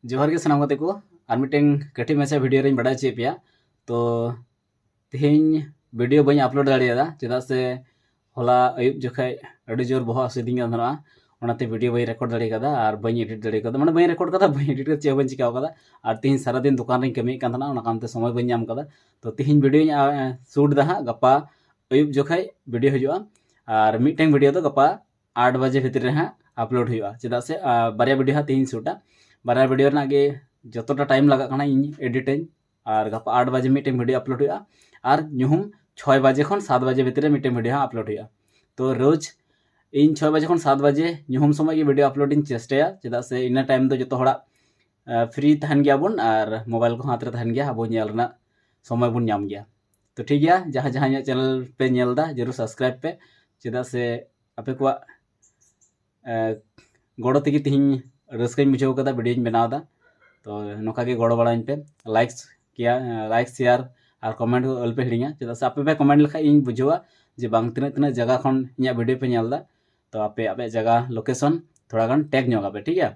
जोहार के सनाम गाते को और मिटें कटी मचा वीडियो रे बड़ा चे पे तो तेहें वीडियो बी अपलोड दाड़ा चेदा से होला अयुब जोखे अड़ी जोर बहा हसीदिंग ओनाते वीडियो बी रेकर्ड दाड़ा और बी एडिट दाड़ा मैं बी रेकर्ड का बी एडिट चे बी चिका और तेहें सारा दिन दुकान रे कमी कामते समय बी नाम तो तेहें वीडियो शूट दा हाँ गपा अयुब जोखे वीडियो हजूँ और मिटें वीडियो तो गपा 8 बजे भितर रे हाँ अपलोड हुआ चेदा से बारे वीडियो हाँ तेहें शूटा बारे वीडियो गे जोतोटा टाइम लगा इन एडिट और गपा 8 बजे मिटें वीडियो अपलोड हुआ और न्यूहुम 6 बजे खन 7 बजे भितर मिटें वीडियो हाँ अपलोड हुआ तो रोज इन 6 बजे खन 7 बजे न्यूहुम समय के वीडियो अपलोड चेष्टाया चेदा से इन टाइम तो जो हड़ा फ्री तहन गया बन और मोबाइल को हाथ रे तहन गया अब नेलना समय बन नाम गया तो ठीक है जहाँ जहाँ चैनल पे नेलदा जरूर सब्सक्राइब पे चेदा से आपे को गड़ो तेगी तेहें रस्क बुझाव का वीडियो बनावदा तो नौका के गड़ो बड़ा पे लाइक शेयर और कमेंट अल पे हिड़िया चेदा से आपे पे कमेंट लेखा इन बुझावा जे बांग तिना तिना जगह खन इन वीडियो पे नेलदा तो आपे जगह लोकेशन थोड़ा गान टैग पे ठीक है।